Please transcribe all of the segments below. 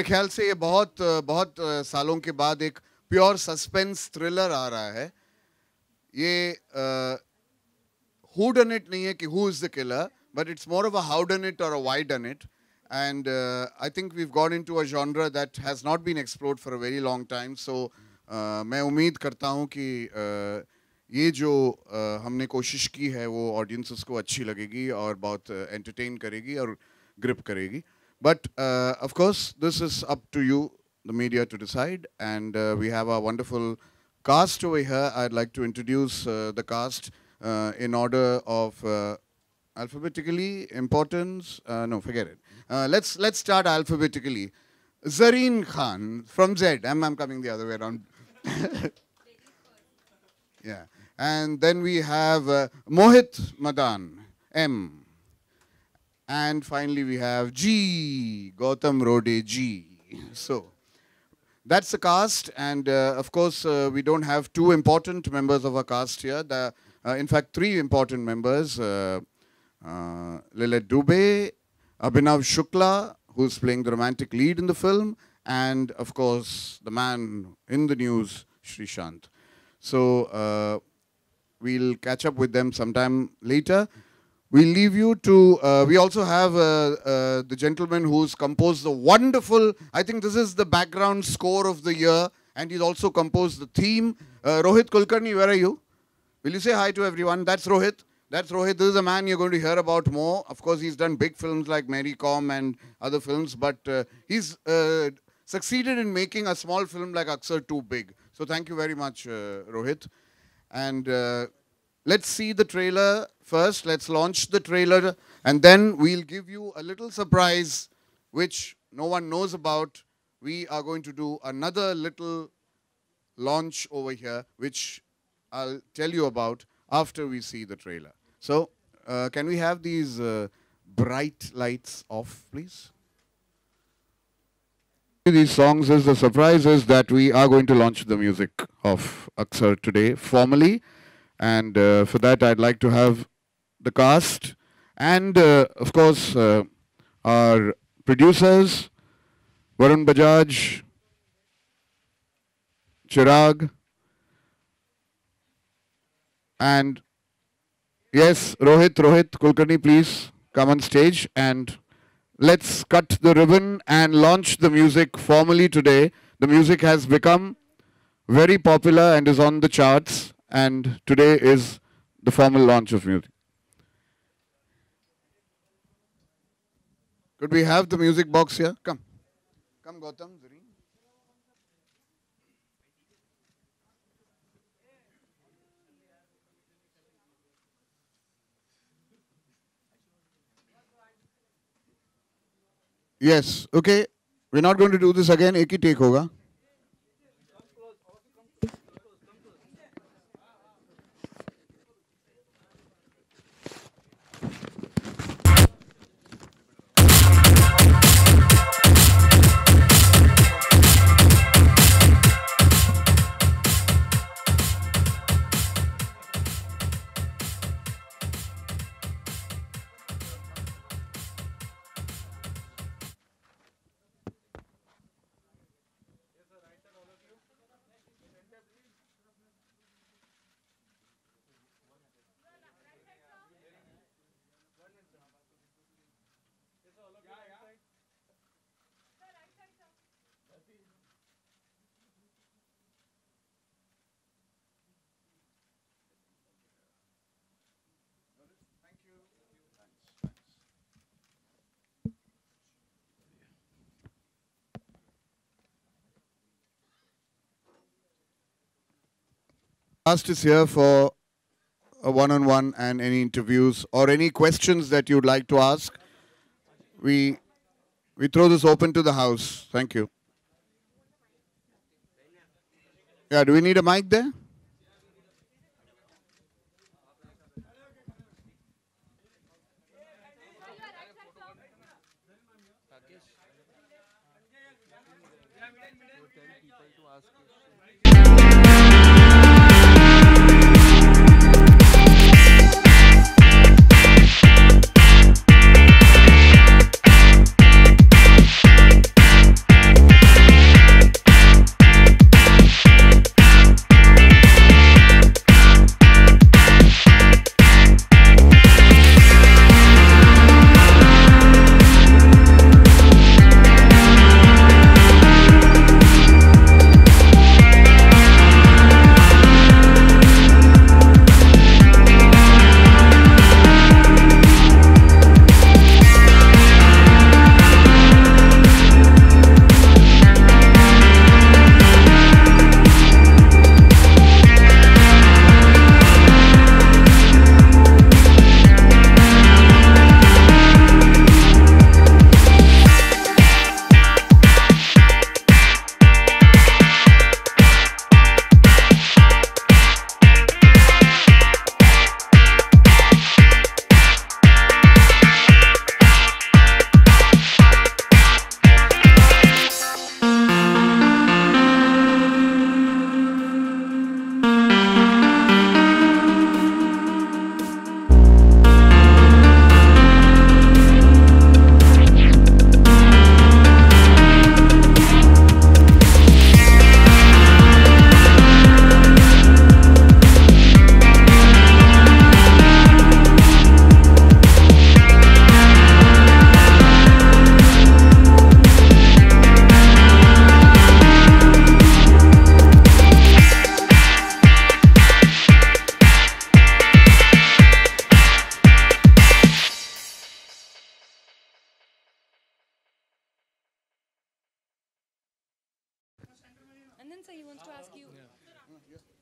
ख्याल से ये बहुत बहुत सालों के बाद एक प्योर सस्पेंस थ्रिलर आ रहा है. ये who done it नहीं है कि who is the killer, but it's more of a how done it or a why done it. And I think we've gone into a genre that has not been explored for a very long time. So मैं उम्मीद करता हूँ कि ये जो हमने कोशिश की है वो ऑडियंसेस को अच्छी लगेगी और बहुत एंटरटेन करेगी और ग्रिप करेगी. But of course, this is up to you, the media, to decide. And we have a wonderful cast over here. I'd like to introduce the cast in order of alphabetically importance. No, forget it. Let's start alphabetically. Zareen Khan from Z. I'm coming the other way around. Yeah. And then we have Mohit Madan, M. And finally we have G, Gautam Rode, G. So that's the cast. And of course, we don't have two important members of our cast here. In fact, three important members. Lilith Dubey, Abhinav Shukla, who's playing the romantic lead in the film, and of course, the man in the news, Shrishant. So we'll catch up with them sometime later. We'll leave you to, we also have the gentleman who's composed the wonderful, I think this is the background score of the year, and he's also composed the theme. Rohit Kulkarni, where are you? Will you say hi to everyone? That's Rohit. That's Rohit. This is a man you're going to hear about more. Of course, he's done big films like Mary Com and other films, but he's succeeded in making a small film like Aksar too big. So thank you very much, Rohit. And let's see the trailer first. Let's launch the trailer, and then we'll give you a little surprise which no one knows about. We are going to do another little launch over here, which I'll tell you about after we see the trailer. So, can we have these bright lights off, please? These songs is the surprise is that we are going to launch the music of Aksar today formally. And for that, I'd like to have the cast and, of course, our producers, Varun Bajaj, Chirag, and yes, Rohit Kulkarni, please come on stage and let's cut the ribbon and launch the music formally today. The music has become very popular and is on the charts, and today is the formal launch of music. Could we have the music box here? Come. Come, Gautam, Zareen. Yes, okay. We're not going to do this again. Ek hi take hoga. Cast is here for a one-on-one and any interviews or any questions that you'd like to ask. We throw this open to the house. Thank you. Yeah, do we need a mic there?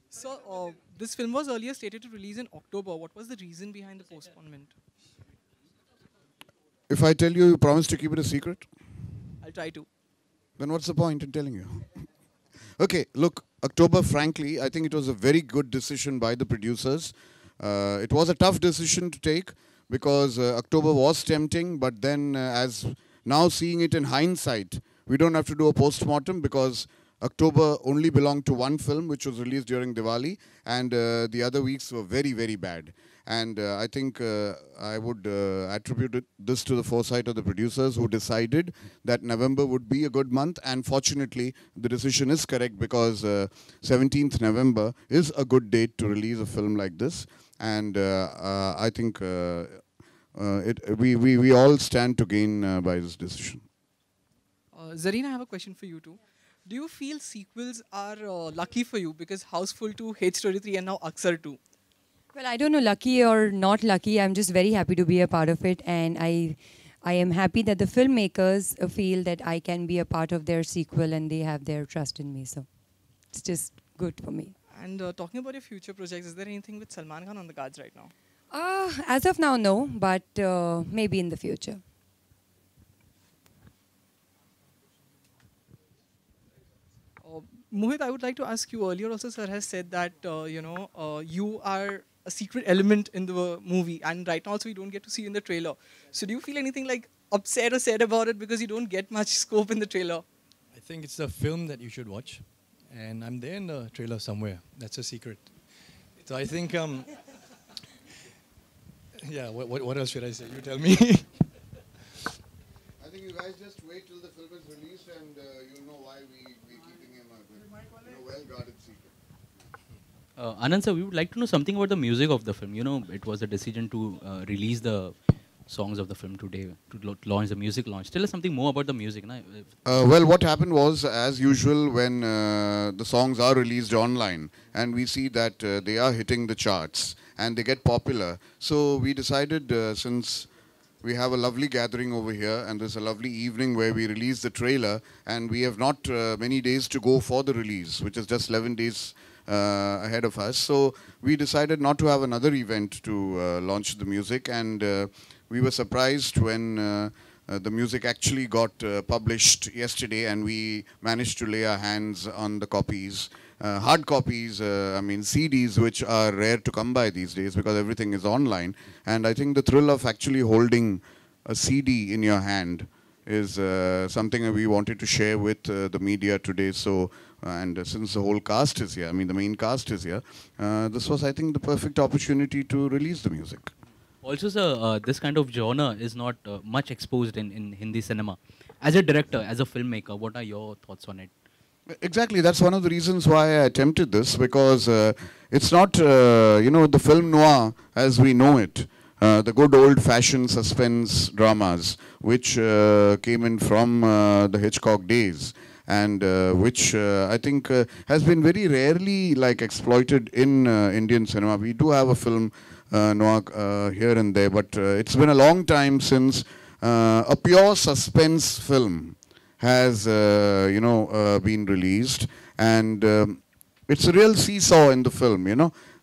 So, this film was earlier slated to release in October. What was the reason behind the postponement? If I tell you, you promise to keep it a secret? I'll try to. Then what's the point in telling you? Okay, look, October, frankly, I think it was a very good decision by the producers. It was a tough decision to take because October was tempting, but then as now seeing it in hindsight, we don't have to do a post-mortem because October only belonged to one film which was released during Diwali, and the other weeks were very, very bad. And I think I would attribute this to the foresight of the producers who decided that November would be a good month. And fortunately, the decision is correct because 17th November is a good date to release a film like this. And I think we all stand to gain by this decision. Zareen, I have a question for you too. Do you feel sequels are lucky for you because Houseful 2, Hate Story 3 and now Aksar 2? Well, I don't know, lucky or not lucky. I'm just very happy to be a part of it, and I am happy that the filmmakers feel that I can be a part of their sequel, and they have their trust in me. So it's just good for me. And talking about your future projects, is there anything with Salman Khan on the cards right now? As of now, no, but maybe in the future. Mohit, I would like to ask you, earlier also sir has said that, you are a secret element in the movie, and right now also we don't get to see you in the trailer. So do you feel anything like upset or sad about it because you don't get much scope in the trailer? I think it's a film that you should watch, and I'm there in the trailer somewhere. That's a secret. So I think, yeah, what else should I say? You tell me. I think you guys just wait till the film is released and you'll know why we're keeping him a well-guarded secret. Anand sir, we would like to know something about the music of the film. You know, it was a decision to release the songs of the film today, to launch the music launch. Tell us something more about the music. Na? Well, what happened was, as usual, when the songs are released online and we see that they are hitting the charts and they get popular. So we decided, since we have a lovely gathering over here and there's a lovely evening where we release the trailer, and we have not many days to go for the release, which is just 11 days ahead of us. So we decided not to have another event to launch the music, and we were surprised when the music actually got published yesterday, and we managed to lay our hands on the copies. Hard copies, I mean CDs, which are rare to come by these days because everything is online. And I think the thrill of actually holding a CD in your hand is something that we wanted to share with the media today. So, and since the whole cast is here, I mean the main cast is here, this was, I think, the perfect opportunity to release the music. Also, sir, this kind of genre is not much exposed in Hindi cinema. As a director, as a filmmaker, what are your thoughts on it? Exactly, that's one of the reasons why I attempted this, because it's not, the film noir as we know it, the good old-fashioned suspense dramas, which came in from the Hitchcock days, and which I think has been very rarely exploited in Indian cinema. We do have a film noir here and there, but it's been a long time since a pure suspense film has been released, and it's a real seesaw in the film,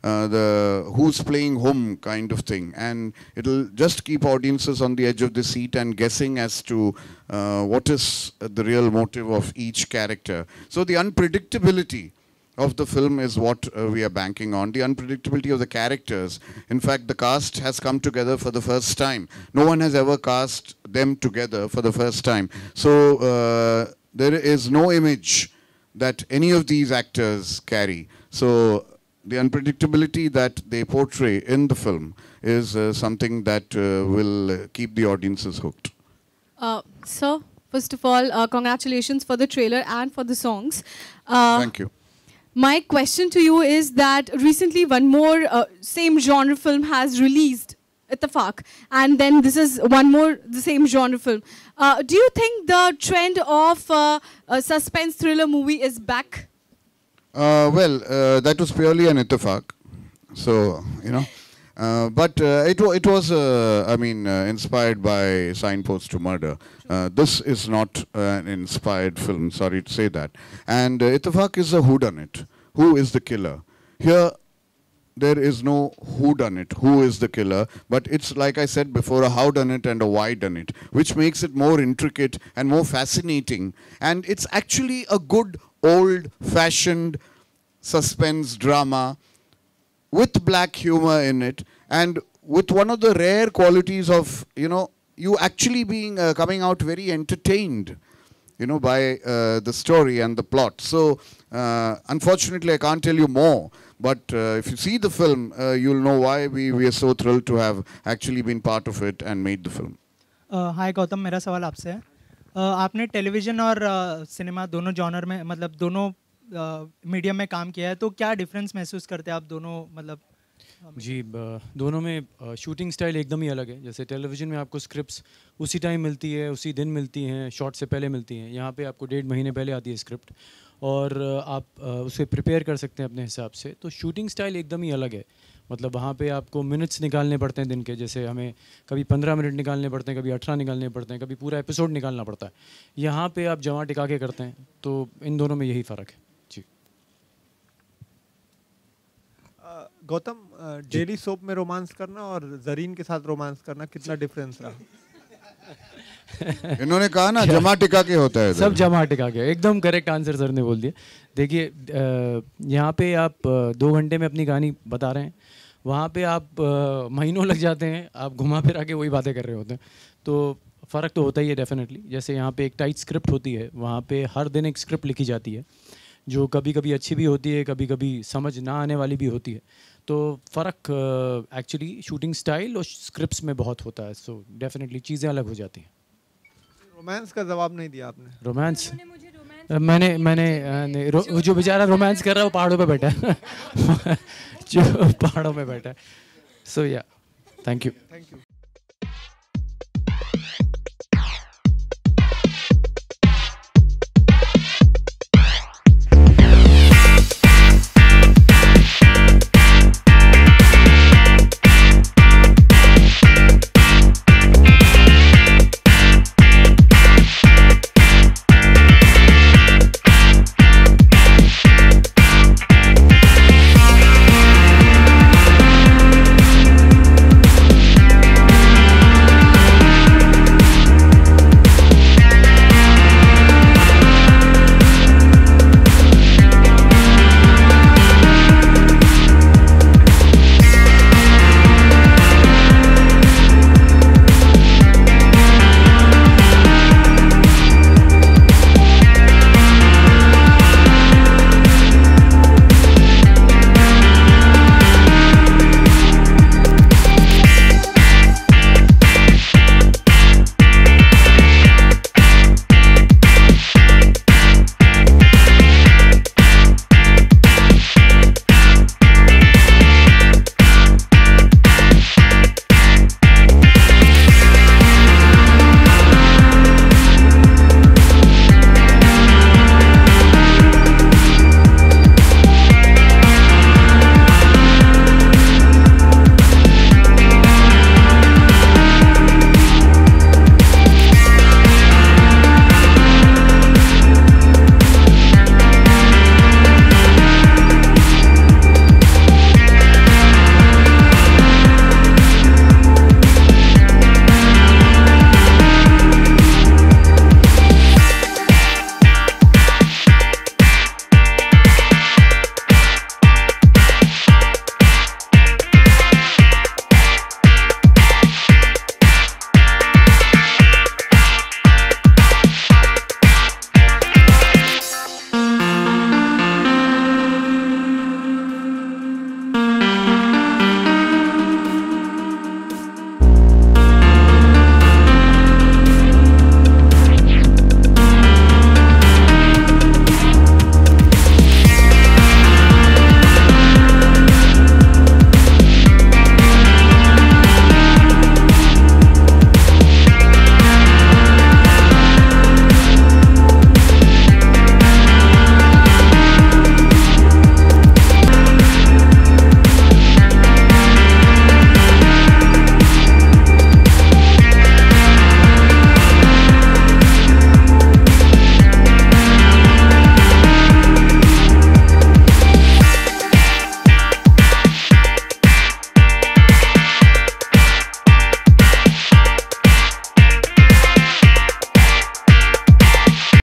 the who's playing whom kind of thing, and it'll just keep audiences on the edge of the seat and guessing as to what is the real motive of each character. So the unpredictability of the film is what we are banking on, the unpredictability of the characters. In fact, the cast has come together for the first time. No one has ever cast them together for the first time. So there is no image that any of these actors carry. So the unpredictability that they portray in the film is something that will keep the audiences hooked. Sir, first of all, congratulations for the trailer and for the songs. Thank you. My question to you is that recently one more same genre film has released, Ittefaq, and then this is one more the same genre film. Do you think the trend of a suspense thriller movie is back? Well, that was purely an Ittefaq. So, But it was, I mean, inspired by Signpost to Murder. This is not an inspired film, sorry to say that. And Ittifaq is a whodunit. Who is the killer? Here, there is no whodunit, who is the killer, but it's, like I said before, a howdunit and a whydunit, which makes it more intricate and more fascinating. And it's actually a good, old-fashioned suspense drama with black humor in it, and with one of the rare qualities of, you actually being coming out very entertained, by the story and the plot. So, unfortunately, I can't tell you more. But if you see the film, you'll know why we are so thrilled to have actually been part of it and made the film. हाय गौतम, मेरा सवाल आपसे है. आपने television और cinema दोनों genre में, मतलब दोनों मीडियम में काम किया है, तो क्या डिफरेंस महसूस करते हैं आप दोनों, मतलब? जी, दोनों में शूटिंग स्टाइल एकदम ही अलग है. जैसे टेलीविज़न में आपको स्क्रिप्ट्स उसी टाइम मिलती है, उसी दिन मिलती हैं, शॉट से पहले मिलती हैं. यहाँ पे आपको 1.5 महीने पहले आती है स्क्रिप्ट, और आप उसे प्रिपेयर कर सकते हैं अपने हिसाब से. तो शूटिंग स्टाइल एकदम ही अलग है. मतलब वहाँ पे आपको मिनट्स निकालने पड़ते हैं दिन के. जैसे हमें कभी 15 मिनट निकालने पड़ते हैं, कभी 18 निकालने पड़ते हैं, कभी पूरा एपिसोड निकालना पड़ता है. यहाँ पे आप जमा टिका के करते हैं. तो इन दोनों में यही फ़र्क है. जी गौतम, डेली सोप में रोमांस करना और जरीन के साथ रोमांस करना कितना डिफरेंस रहा? इन्होंने कहा ना जमा टिका के होता है. सब जमा टिका के. एकदम करेक्ट आंसर सर ने बोल दिया. देखिए, यहाँ पे आप 2 घंटे में अपनी कहानी बता रहे हैं, वहाँ पे आप महीनों लग जाते हैं. आप घुमा फिरा के वही बातें कर रहे होते हैं. तो फ़र्क तो होता ही है डेफिनेटली. जैसे यहाँ पे एक टाइट स्क्रिप्ट होती है, वहाँ पे हर दिन एक स्क्रिप्ट लिखी जाती है, जो कभी कभी अच्छी भी होती है, कभी कभी समझ ना आने वाली भी होती है. तो फ़र्क एक्चुअली शूटिंग स्टाइल और स्क्रिप्ट्स में बहुत होता है. सो डेफिनेटली चीज़ें अलग हो जाती हैं. रोमांस का जवाब नहीं दिया आपने. रोमांस मैंने जो बेचारा रोमांस कर रहा है वो पहाड़ों पे बैठा है. जो पहाड़ों पे बैठा है. सो या, थैंक यू.